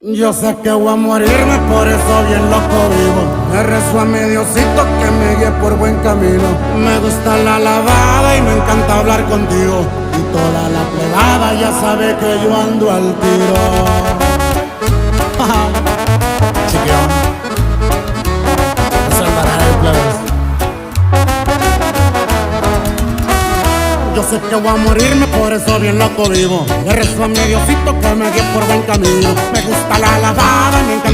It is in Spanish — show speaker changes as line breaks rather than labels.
Yo sé que voy a morirme, por eso bien loco vivo. Le rezo a mi Diosito que me guíe por buen camino. Me gusta la lavada y me encanta hablar contigo. Y toda la plebada ya sabe que yo ando al tiro. Chiquión, es el baraje, plebes. Yo sé que voy a morirme, por eso bien loco vivo. Le rezo a mi Diosito que me guíe por buen camino. Me gusta la lavada y me encanta